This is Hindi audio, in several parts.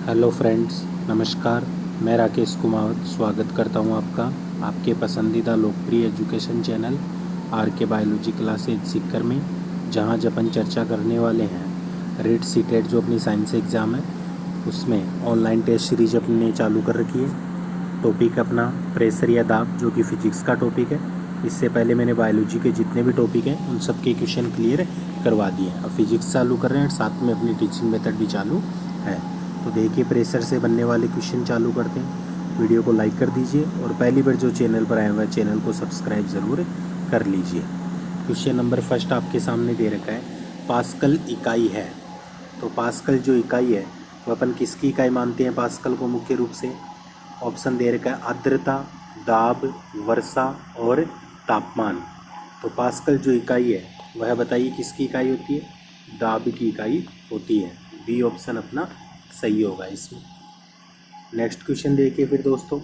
हेलो फ्रेंड्स, नमस्कार। मैं राकेश कुमार स्वागत करता हूं आपका आपके पसंदीदा लोकप्रिय एजुकेशन चैनल आर के बायोलॉजी क्लासेज सीकर में, जहां आज अपन चर्चा करने वाले हैं रेट सीटेट जो अपनी साइंस एग्ज़ाम है उसमें ऑनलाइन टेस्ट सीरीज अपने चालू कर रखी है। टॉपिक अपना प्रेशर या दाब, जो कि फिजिक्स का टॉपिक है। इससे पहले मैंने बायोलॉजी के जितने भी टॉपिक हैं उन सब के क्वेश्चन क्लियर करवा दिए। अब फिजिक्स चालू कर रहे हैं, साथ में अपनी टीचिंग मेथड भी चालू है। तो देखिए, प्रेशर से बनने वाले क्वेश्चन चालू करते हैं। वीडियो को लाइक कर दीजिए और पहली बार जो चैनल पर आए हुए हैं चैनल को सब्सक्राइब ज़रूर कर लीजिए। क्वेश्चन नंबर फर्स्ट आपके सामने दे रखा है, पास्कल इकाई है। तो पास्कल जो इकाई है वो अपन किसकी इकाई मानते हैं पास्कल को मुख्य रूप से? ऑप्शन दे रखा है आर्द्रता, दाब, वर्षा और तापमान। तो पास्कल जो इकाई है वह बताइए किसकी इकाई होती है? दाब की इकाई होती है। बी ऑप्शन अपना सही होगा इसमें। नेक्स्ट क्वेश्चन देखिए फिर दोस्तों,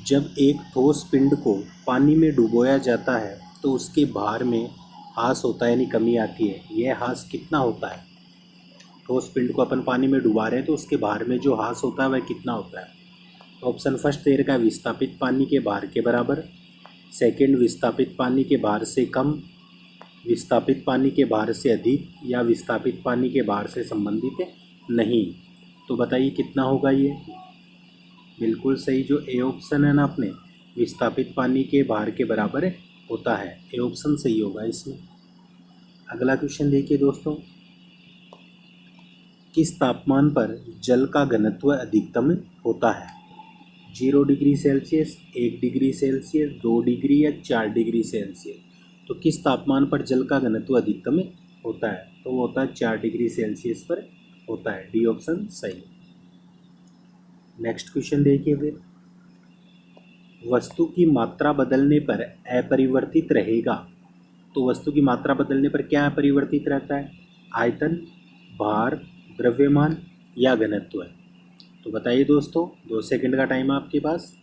जब एक ठोस पिंड को पानी में डुबोया जाता है तो उसके भार में ह्रास होता है, यानी कमी आती है। यह ह्रास कितना होता है? ठोस पिंड को अपन पानी में डुबा रहे हैं तो उसके भार में जो ह्रास होता है वह कितना होता है? ऑप्शन फर्स्ट दे रखा है विस्थापित पानी के भार के बराबर, सेकंड विस्थापित पानी के भार से कम, विस्थापित पानी के भार से अधिक, या विस्थापित पानी के भार से संबंधित नहीं। तो बताइए कितना होगा ये? बिल्कुल सही, जो ए ऑप्शन है ना अपने, विस्थापित पानी के भार के बराबर होता है। ए ऑप्शन सही होगा इसमें। अगला क्वेश्चन देखिए दोस्तों, किस तापमान पर जल का घनत्व अधिकतम होता है? 0 degree Celsius, 1 degree Celsius, 2 degree या 4 डिग्री सेल्सियस। तो किस तापमान पर जल का घनत्व अधिकतम होता है? तो वो होता है 4 डिग्री सेल्सियस पर होता है। डी ऑप्शन सही। नेक्स्ट क्वेश्चन देखिए फिर, वस्तु की मात्रा बदलने पर अपरिवर्तित रहेगा। तो वस्तु की मात्रा बदलने पर क्या अपरिवर्तित रहता है? आयतन, भार, द्रव्यमान या घनत्व है? तो बताइए दोस्तों, 2 सेकंड का टाइम है आपके पास।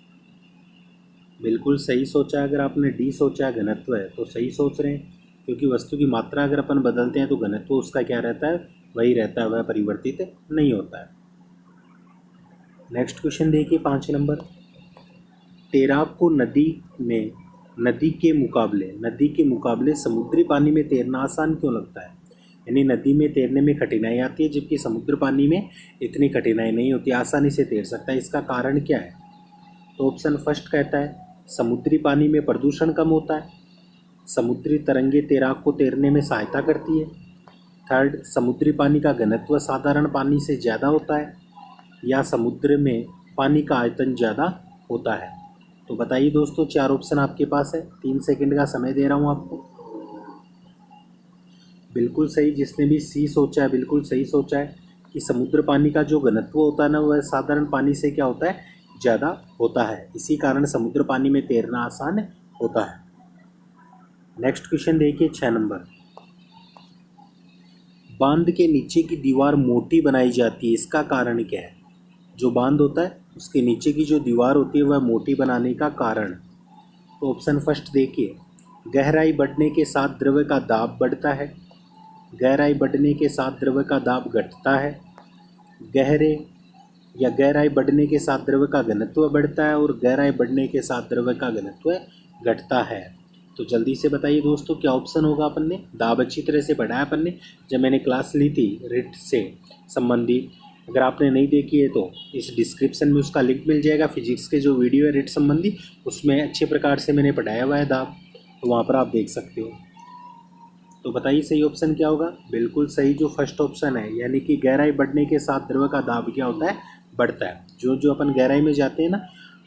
बिल्कुल सही सोचा है। अगर आपने डी सोचा है घनत्व है तो सही सोच रहे हैं, क्योंकि वस्तु की मात्रा अगर अपन बदलते हैं तो घनत्व उसका क्या रहता है? वही रहता है, वह परिवर्तित नहीं होता है। नेक्स्ट क्वेश्चन देखिए 5 नंबर, तैराक को नदी के मुकाबले समुद्री पानी में तैरना आसान क्यों लगता है? यानी नदी में तैरने में कठिनाई आती है, जबकि समुद्र पानी में इतनी कठिनाई नहीं होती, आसानी से तैर सकता है। इसका कारण क्या है? तो ऑप्शन फर्स्ट कहता है समुद्री पानी में प्रदूषण कम होता है, समुद्री तरंगे तैराक को तैरने में सहायता करती है, थर्ड समुद्री पानी का घनत्व साधारण पानी से ज़्यादा होता है, या समुद्र में पानी का आयतन ज़्यादा होता है। तो बताइए दोस्तों, 4 ऑप्शन आपके पास है। 3 सेकंड का समय दे रहा हूँ आपको। बिल्कुल सही, जिसने भी सी सोचा है बिल्कुल सही सोचा है कि समुद्र पानी का जो घनत्व होता है ना वह साधारण पानी से क्या होता है? ज़्यादा होता है। इसी कारण समुद्र पानी में तैरना आसान होता है। नेक्स्ट क्वेश्चन देखिए 6 नंबर, बांध के नीचे की दीवार मोटी बनाई जाती है, इसका कारण क्या है? जो बांध होता है उसके नीचे की जो दीवार होती है वह मोटी बनाने का कारण। तो ऑप्शन फर्स्ट देखिए, गहराई बढ़ने के साथ द्रव का दाब बढ़ता है, गहराई बढ़ने के साथ द्रव का दाब घटता है, गहराई बढ़ने के साथ द्रव का घनत्व बढ़ता है, और गहराई बढ़ने के साथ द्रव का घनत्व घटता है। तो जल्दी से बताइए दोस्तों क्या ऑप्शन होगा? अपन ने दाब अच्छी तरह से बढ़ाया अपन ने, जब मैंने क्लास ली थी रिट से संबंधित। अगर आपने नहीं देखी है तो इस डिस्क्रिप्शन में उसका लिंक मिल जाएगा। फिजिक्स के जो वीडियो है रिट संबंधी, उसमें अच्छे प्रकार से मैंने पढ़ाया हुआ है दाब, तो वहाँ पर आप देख सकते हो। तो बताइए सही ऑप्शन क्या होगा? बिल्कुल सही, जो फर्स्ट ऑप्शन है, यानी कि गहराई बढ़ने के साथ द्रव का दाब क्या होता है? बढ़ता है। जो जो अपन गहराई में जाते हैं ना,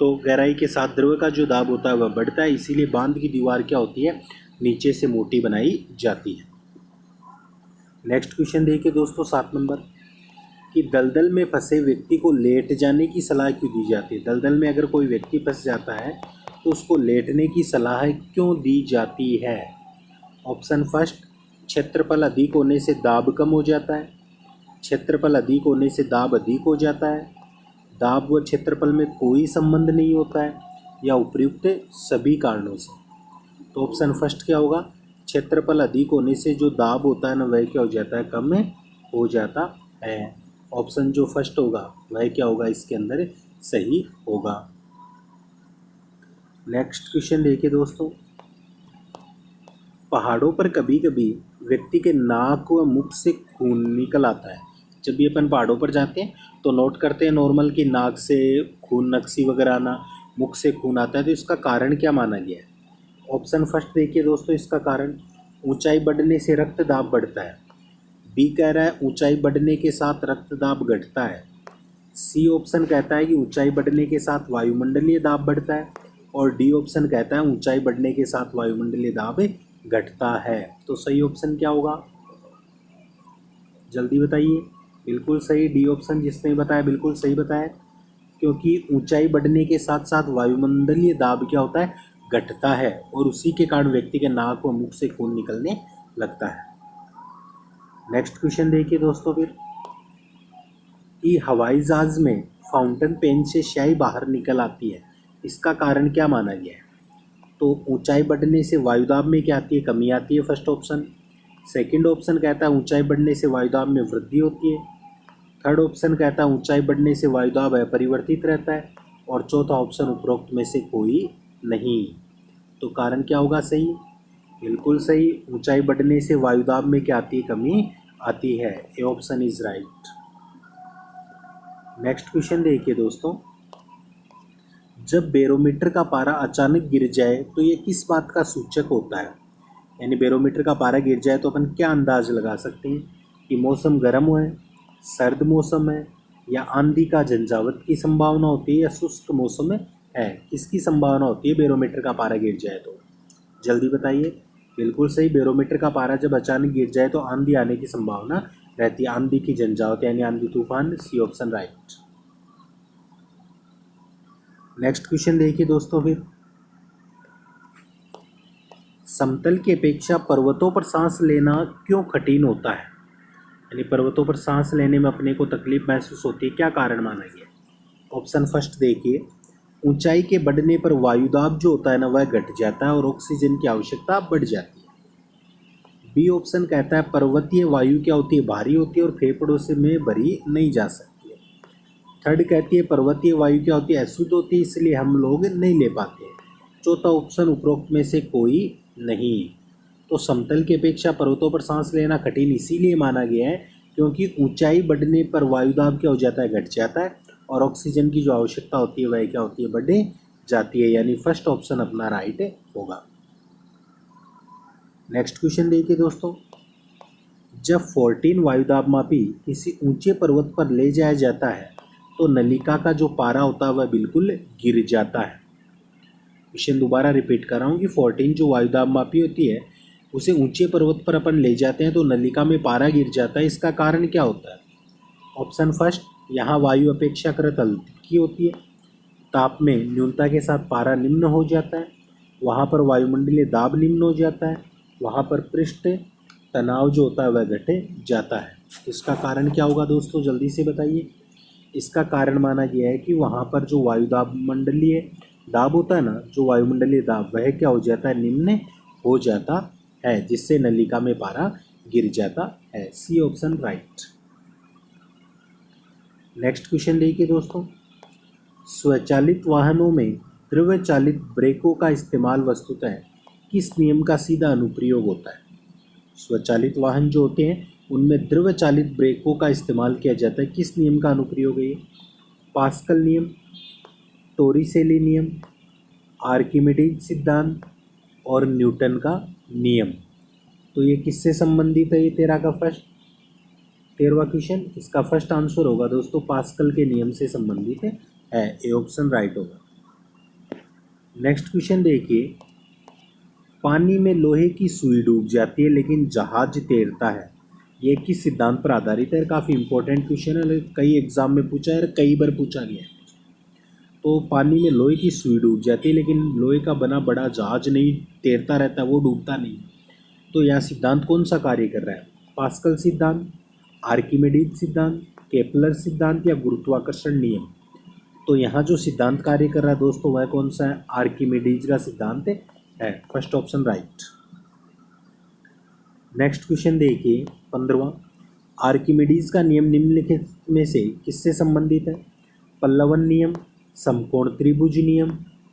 तो गहराई के साथ द्रव का जो दाब होता है वह बढ़ता है, इसीलिए बांध की दीवार क्या होती है? नीचे से मोटी बनाई जाती है। नेक्स्ट क्वेश्चन देखिए दोस्तों 7 नंबर, कि दलदल में फंसे व्यक्ति को लेट जाने की सलाह क्यों दी जाती है? दलदल में अगर कोई व्यक्ति फंस जाता है तो उसको लेटने की सलाह क्यों दी जाती है? ऑप्शन फर्स्ट, क्षेत्रफल अधिक होने से दाब कम हो जाता है, क्षेत्रफल अधिक होने से दाब अधिक हो जाता है, दाब व क्षेत्रफल में कोई संबंध नहीं होता है, या उपयुक्त सभी कारणों से। तो ऑप्शन फर्स्ट क्या होगा? क्षेत्रफल अधिक होने से जो दाब होता है ना वह क्या हो जाता है? कम हो जाता है। ऑप्शन जो फर्स्ट होगा वह क्या होगा इसके अंदर सही होगा। नेक्स्ट क्वेश्चन देखिए दोस्तों, पहाड़ों पर कभी कभी व्यक्ति के नाक व मुख से खून निकल आता है। जब भी अपन पहाड़ों पर जाते हैं तो नोट करते हैं नॉर्मल कि नाक से खून, नक्सी वगैरह आना, मुख से खून आता है, तो इसका कारण क्या माना गया है। ऑप्शन फर्स्ट देखिए दोस्तों, इसका कारण ऊंचाई बढ़ने से रक्त दाब बढ़ता है। बी कह रहा है ऊंचाई बढ़ने के साथ रक्त दाब घटता है। सी ऑप्शन कहता है कि ऊंचाई बढ़ने के साथ वायुमंडलीय दाब बढ़ता है। और डी ऑप्शन कहता है ऊंचाई बढ़ने के साथ वायुमंडलीय दाब घटता है। तो सही ऑप्शन क्या होगा, जल्दी बताइए। बिल्कुल सही, डी ऑप्शन जिसने बताया बिल्कुल सही बताया, क्योंकि ऊंचाई बढ़ने के साथ साथ वायुमंडलीय दाब क्या होता है, घटता है, और उसी के कारण व्यक्ति के नाक व मुख से खून निकलने लगता है। नेक्स्ट क्वेश्चन देखिए दोस्तों फिर, कि हवाई जहाज में फाउंटेन पेन से स्याही बाहर निकल आती है, इसका कारण क्या माना गया है। तो ऊंचाई बढ़ने से वायुदाब में क्या आती है, कमी आती है, फर्स्ट ऑप्शन। सेकंड ऑप्शन कहता है ऊंचाई बढ़ने से वायुदाब में वृद्धि होती है। थर्ड ऑप्शन कहता है ऊंचाई बढ़ने से वायुदाब अपरिवर्तित रहता है। और चौथा ऑप्शन उपरोक्त में से कोई नहीं। तो कारण क्या होगा सही, बिल्कुल सही, ऊंचाई बढ़ने से वायुदाब में क्या आती है, कमी आती है। A option is right. Next question देखिए दोस्तों, जब बैरोमीटर का पारा अचानक गिर जाए तो ये किस बात का सूचक होता है। यानी बैरोमीटर का पारा गिर जाए तो अपन क्या अंदाज लगा सकते हैं कि मौसम गर्म है, सर्द मौसम है, या आंधी का झंझावत की संभावना होती है, या शुष्क मौसम है, किसकी संभावना होती है बैरोमीटर का पारा गिर जाए तो, जल्दी बताइए। बिल्कुल सही, बैरोमीटर का पारा जब अचानक गिर जाए तो आंधी आने की संभावना रहती है, आंधी की झंझावत यानी आंधी तूफान। C option right. Next question देखिए दोस्तों फिर, समतल की अपेक्षा पर्वतों पर सांस लेना क्यों कठिन होता है। यानी पर्वतों पर सांस लेने में अपने को तकलीफ महसूस होती है, क्या कारण माना गया। ऑप्शन फर्स्ट देखिए, ऊंचाई के बढ़ने पर वायुदाब जो होता है ना वह घट जाता है और ऑक्सीजन की आवश्यकता बढ़ जाती है। बी ऑप्शन कहता है पर्वतीय वायु क्या होती है, भारी होती है और फेफड़ों से में भरी नहीं जा सकती है। थर्ड कहती है पर्वतीय वायु क्या होती है, अशुद्ध होती है, इसलिए हम लोग नहीं ले पाते। चौथा ऑप्शन उपरोक्त में से कोई नहीं। तो समतल की अपेक्षा पर्वतों पर सांस लेना कठिन इसीलिए माना गया है क्योंकि ऊंचाई बढ़ने पर वायुदाब क्या हो जाता है, घट जाता है, और ऑक्सीजन की जो आवश्यकता होती है वह क्या होती है, बढ़ जाती है। यानी फर्स्ट ऑप्शन अपना राइट होगा। नेक्स्ट क्वेश्चन देखिए दोस्तों, जब 14 वायुदाब मापी किसी ऊंचे पर्वत पर ले जाया जाता है तो नलिका का जो पारा होता है वह बिल्कुल गिर जाता है। क्वेश्चन दोबारा रिपीट कर रहा हूँ कि 14 जो वायुदाब मापी होती है उसे ऊंचे पर्वत पर अपन ले जाते हैं तो नलिका में पारा गिर जाता है, इसका कारण क्या होता है। ऑप्शन फर्स्ट, यहाँ वायु अपेक्षाकृत हल्की होती है, ताप में न्यूनता के साथ पारा निम्न हो जाता है, वहाँ पर वायुमंडलीय दाब निम्न हो जाता है, वहाँ पर पृष्ठ तनाव जो होता है वह घट जाता है। इसका कारण क्या होगा दोस्तों, जल्दी से बताइए। इसका कारण माना गया है कि वहाँ पर जो वायुदाब मंडलीय दाब होता है ना, जो वायुमंडलीय दाब वह क्या हो जाता है, निम्न हो जाता है, जिससे नलिका में पारा गिर जाता है। C option right. Next question देखिए दोस्तों, स्वचालित वाहनों में द्रव्य चालित ब्रेकों का इस्तेमाल वस्तुतः किस नियम का सीधा अनुप्रयोग होता है। स्वचालित वाहन जो होते हैं उनमें द्रव्य चालित ब्रेकों का इस्तेमाल किया जाता है, किस नियम का अनुप्रयोग है ये। पास्कल नियम, टोरिसेली नियम, आर्किमिडीज सिद्धांत और न्यूटन का नियम। तो ये किससे संबंधित है, ये 13वां क्वेश्चन, इसका फर्स्ट आंसर होगा दोस्तों पास्कल के नियम से संबंधित है। ए ऑप्शन राइट होगा। नेक्स्ट क्वेश्चन देखिए, पानी में लोहे की सुई डूब जाती है लेकिन जहाज तैरता है, ये किस सिद्धांत पर आधारित है। काफ़ी इंपॉर्टेंट क्वेश्चन है, कई एग्जाम में पूछा है, कई बार पूछा गया है। तो पानी में लोहे की सुई डूब जाती है लेकिन लोहे का बना बड़ा जहाज नहीं तैरता रहता, वो डूबता नहीं। तो यह सिद्धांत कौन सा कार्य कर रहा है, पास्कल सिद्धांत, आर्किमिडीज सिद्धांत, केपलर सिद्धांत या गुरुत्वाकर्षण नियम। तो यहाँ जो सिद्धांत कार्य कर रहा है दोस्तों वह कौन सा है, आर्किमिडीज का सिद्धांत है, first option right. Next question देखिए 15वां, आर्किमिडीज का नियम निम्नलिखित में से किससे संबंधित है? पल्लवन नियम, समकोण त्रिभुज नियम,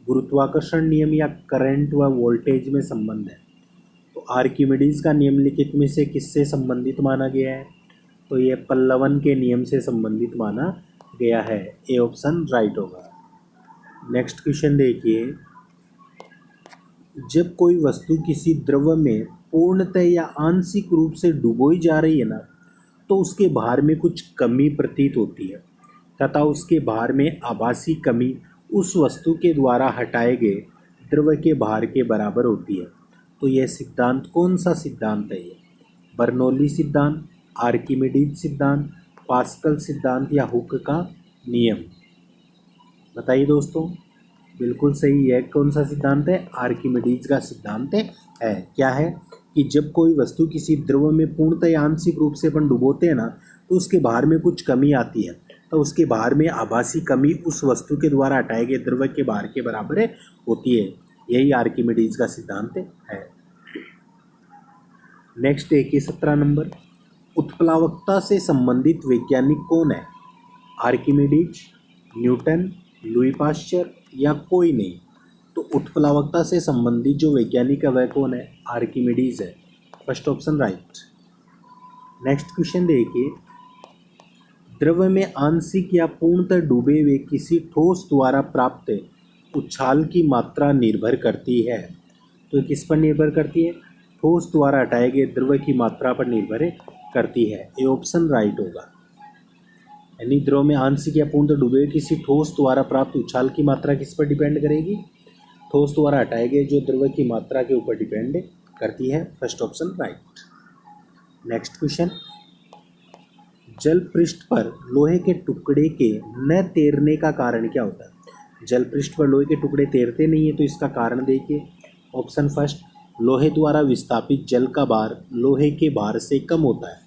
गुरुत्वाकर्षण नियम या करंट व वोल्टेज में संबंध है? तो आर्किमिडीज का निम्नलिखित में से किससे संबंधित माना गया है? तो ये पल्लवन के नियम से संबंधित माना गया है। ए ऑप्शन राइट होगा। नेक्स्ट क्वेश्चन देखिए, जब कोई वस्तु किसी द्रव में पूर्णतः या आंशिक रूप से डुबोई जा रही है ना, तो उसके भार में कुछ कमी प्रतीत होती है तथा उसके भार में आभासी कमी उस वस्तु के द्वारा हटाए गए द्रव के भार के बराबर होती है। तो यह सिद्धांत कौन सा सिद्धांत है? ये बर्नौली सिद्धांत, आर्किमिडीज सिद्धांत, पास्कल सिद्धांत या हुक का नियम? बताइए दोस्तों। बिल्कुल सही है। कौन सा सिद्धांत है? आर्किमिडीज का सिद्धांत है। क्या है कि जब कोई वस्तु किसी द्रव में पूर्णतः या आंशिक रूप से अपन डुबोते हैं ना, तो उसके भार में कुछ कमी आती है, तो उसके भार में आभासी कमी उस वस्तु के द्वारा हटाए गए द्रव के भार के बराबर होती है। यही आर्किमिडीज का सिद्धांत है। नेक्स्ट देखिए 17 नंबर, उत्प्लावकता से संबंधित वैज्ञानिक कौन है? आर्किमिडीज, न्यूटन, लुई पाश्चर या कोई नहीं? तो उत्प्लावकता से संबंधित जो वैज्ञानिक है वह कौन है? आर्किमिडीज है। First option right. Next question देखिए, द्रव में आंशिक या पूर्णतः डूबे हुए किसी ठोस द्वारा प्राप्त उछाल की मात्रा निर्भर करती है। तो किस पर निर्भर करती है? ठोस द्वारा हटाए गए द्रव की मात्रा पर निर्भर करती है। ये ऑप्शन राइट होगा। यानी द्रव में आंशिक या पूर्णतः डूबे हुए किसी ठोस द्वारा प्राप्त उछाल की मात्रा किस पर डिपेंड करेगी? ठोस द्वारा हटाए गए जो द्रव की मात्रा के ऊपर डिपेंड करती है। First option right. Next question, जल पृष्ठ पर लोहे के टुकड़े के न तैरने का कारण क्या होता है? जल पृष्ठ पर लोहे के टुकड़े तैरते नहीं है, तो इसका कारण देखिए। ऑप्शन फर्स्ट, लोहे द्वारा विस्थापित जल का भार लोहे के भार से कम होता है।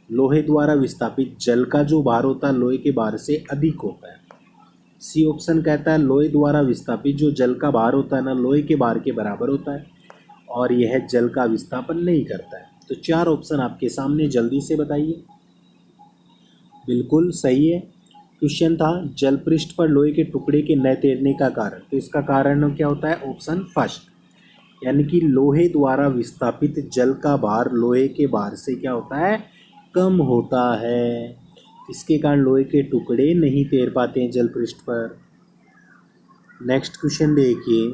लोहे द्वारा विस्थापित जल का जो भार होता है लोहे के भार से अधिक होता है। सी ऑप्शन कहता है लोहे द्वारा विस्थापित जो जल का भार होता है ना, लोहे के भार के बराबर होता है और यह जल का विस्थापन नहीं करता है। तो 4 ऑप्शन आपके सामने, जल्दी से बताइए। बिल्कुल सही है। क्वेश्चन था जल पृष्ठ पर लोहे के टुकड़े के न तैरने का कारण, तो इसका कारण क्या होता है? ऑप्शन फर्स्ट, यानी कि लोहे द्वारा विस्थापित जल का भार लोहे के भार से क्या होता है? कम होता है। इसके कारण लोहे के टुकड़े नहीं तैर पाते हैं जल पृष्ठ पर। नेक्स्ट क्वेश्चन देखिए,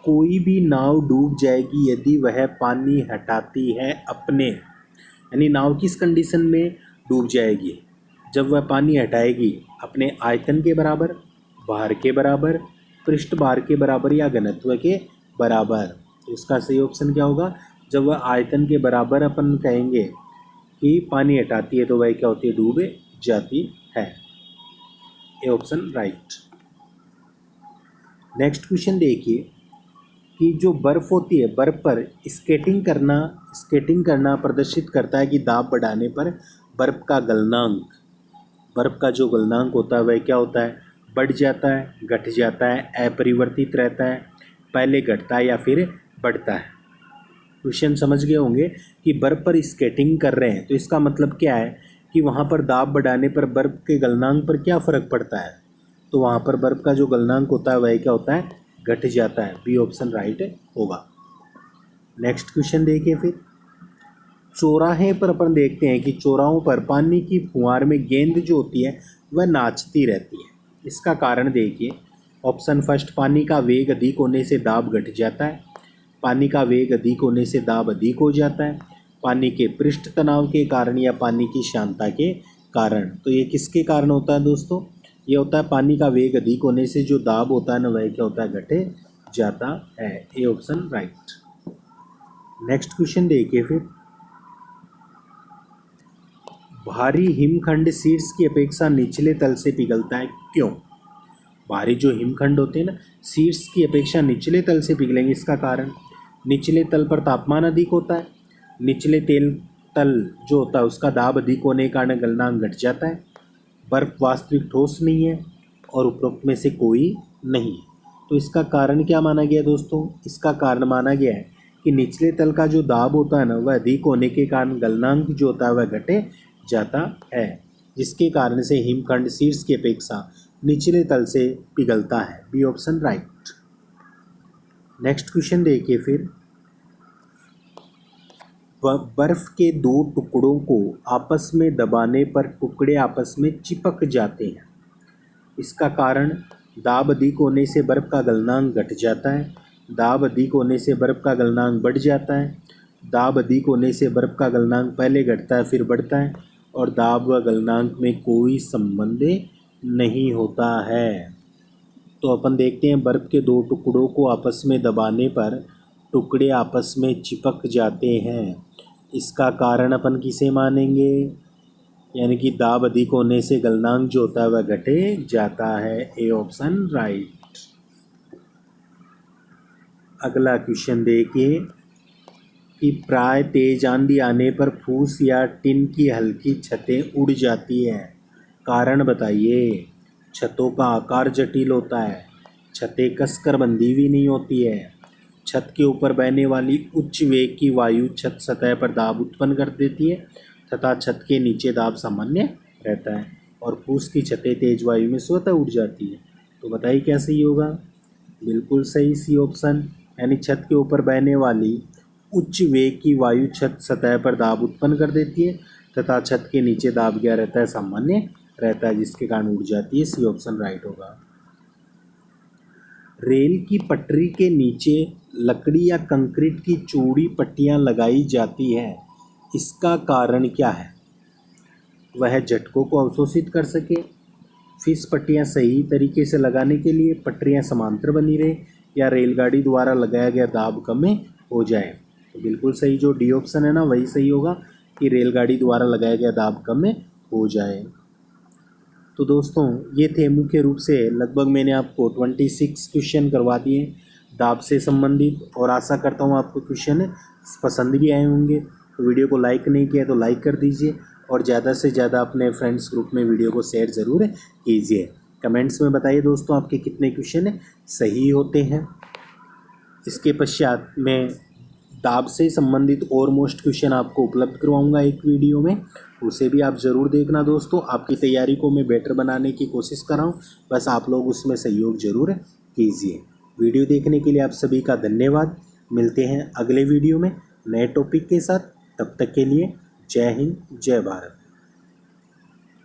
कोई भी नाव डूब जाएगी यदि वह पानी हटाती है अपने, यानी नाव किस कंडीशन में डूब जाएगी? जब वह पानी हटाएगी अपने आयतन के बराबर, भार के बराबर, पृष्ठ भार के बराबर या घनत्व के बराबर। तो इसका सही ऑप्शन क्या होगा? जब वह आयतन के बराबर अपन कहेंगे कि पानी हटाती है तो वह क्या होती है? डूब जाती है। ये ऑप्शन राइट। नेक्स्ट क्वेश्चन देखिए कि जो बर्फ़ होती है, बर्फ़ पर स्केटिंग करना प्रदर्शित करता है कि दाब बढ़ाने पर बर्फ़ का गलनांक, बर्फ़ का जो गलनांक होता है वह क्या होता है? बढ़ जाता है, घट जाता है, अपरिवर्तित रहता है, पहले घटता है या फिर बढ़ता है? क्वेश्चन समझ गए होंगे कि बर्फ़ पर स्केटिंग कर रहे हैं तो इसका मतलब क्या है कि वहाँ पर दाब बढ़ाने पर बर्फ़ के गलनांक पर क्या फ़र्क पड़ता है? तो वहाँ पर बर्फ़ का जो गलनांक होता है वह क्या होता है? घट जाता है। बी ऑप्शन राइट होगा। नेक्स्ट क्वेश्चन देखिए फिर, चौराहे पर अपन देखते हैं कि चौराहों पर पानी की फुहार में गेंद जो होती है वह नाचती रहती है। इसका कारण देखिए। ऑप्शन फर्स्ट, पानी का वेग अधिक होने से दाब घट जाता है। पानी का वेग अधिक होने से दाब अधिक हो जाता है। पानी के पृष्ठ तनाव के कारण या पानी की शांतता के कारण। तो ये किसके कारण होता है दोस्तों? ये होता है पानी का वेग अधिक होने से जो दाब होता है ना वह क्या होता है? घट जाता है। A option right. Next question देखिए फिर, भारी हिमखंड शीर्ष की अपेक्षा निचले तल से पिघलता है, क्यों? भारी जो हिमखंड होते हैं ना, शीर्ष की अपेक्षा निचले तल से पिघलेंगे। इसका कारण, निचले तल पर तापमान अधिक होता है, निचले तल जो होता है उसका दाब अधिक होने के कारण गलनांक घट जाता है, बर्फ वास्तविक ठोस नहीं है और उपरोक्त में से कोई नहीं है। तो इसका कारण क्या माना गया दोस्तों? इसका कारण माना गया है कि निचले तल का जो दाब होता है ना वह अधिक होने के कारण गलनांक जो होता है वह घटे जाता है, जिसके कारण से हिमखंड शीर्ष की अपेक्षा निचले तल से पिघलता है। B option right. Next question देखिए फिर, बर्फ के दो टुकड़ों को आपस में दबाने पर टुकड़े आपस में चिपक जाते हैं। इसका कारण दाब अधिक होने से बर्फ का गलनांक घट जाता है, दाब अधिक होने से बर्फ का गलनांक बढ़ जाता है, दाब अधिक होने से बर्फ का गलनांक पहले घटता है फिर बढ़ता है, और दाब व गलनांक में कोई संबंध नहीं होता है। तो अपन देखते हैं, बर्फ के दो टुकड़ों को आपस में दबाने पर टुकड़े आपस में चिपक जाते हैं। इसका कारण अपन किसे मानेंगे, यानी कि दाब अधिक होने से गलनांक जो होता है वह घटे जाता है। A option right. अगला क्वेश्चन देखिए कि प्राय तेज आंधी आने पर फूस या टिन की हल्की छतें उड़ जाती हैं, कारण बताइए। छतों का आकार जटिल होता है, छतें कसकर बंधी हुई नहीं होती है, छत के ऊपर बहने वाली उच्च वेग की वायु छत सतह पर दाब उत्पन्न कर देती है तथा छत के नीचे दाब सामान्य रहता है, और फूस की छतें तेज वायु में स्वतः उड़ जाती है। तो बताइए क्या सही होगा। बिल्कुल सही, सी ऑप्शन, यानी छत के ऊपर बहने वाली उच्च वेग की वायु छत सतह पर दाब उत्पन्न कर देती है तथा छत के नीचे दाब क्या रहता है, सामान्य रहता है, जिसके कारण उड़ जाती है। सी ऑप्शन राइट होगा। रेल की पटरी के नीचे लकड़ी या कंक्रीट की चौड़ी पट्टियां लगाई जाती हैं, इसका कारण क्या है। वह झटकों को अवशोषित कर सके, फिस पट्टियां सही तरीके से लगाने के लिए, पटरियां समांतर बनी रहे, या रेलगाड़ी द्वारा लगाया गया दाब कम हो जाए। तो बिल्कुल सही, जो डी ऑप्शन है ना वही सही होगा कि रेलगाड़ी द्वारा लगाया गया दाब कम हो जाए। तो दोस्तों ये थे मुख्य रूप से लगभग मैंने आपको 26 क्वेश्चन करवा दिए दाब से संबंधित, और आशा करता हूँ आपको क्वेश्चन पसंद भी आए होंगे। तो वीडियो को लाइक नहीं किया तो लाइक कर दीजिए, और ज़्यादा से ज़्यादा अपने फ्रेंड्स ग्रुप में वीडियो को शेयर ज़रूर कीजिए। कमेंट्स में बताइए दोस्तों आपके कितने क्वेश्चन सही होते हैं। इसके पश्चात मैं दाब से संबंधित और मोस्ट क्वेश्चन आपको उपलब्ध करवाऊंगा एक वीडियो में, उसे भी आप ज़रूर देखना दोस्तों। आपकी तैयारी को मैं बेटर बनाने की कोशिश कर रहा हूँ, बस आप लोग उसमें सहयोग ज़रूर कीजिए। वीडियो देखने के लिए आप सभी का धन्यवाद। मिलते हैं अगले वीडियो में नए टॉपिक के साथ, तब तक के लिए जय हिंद जय भारत।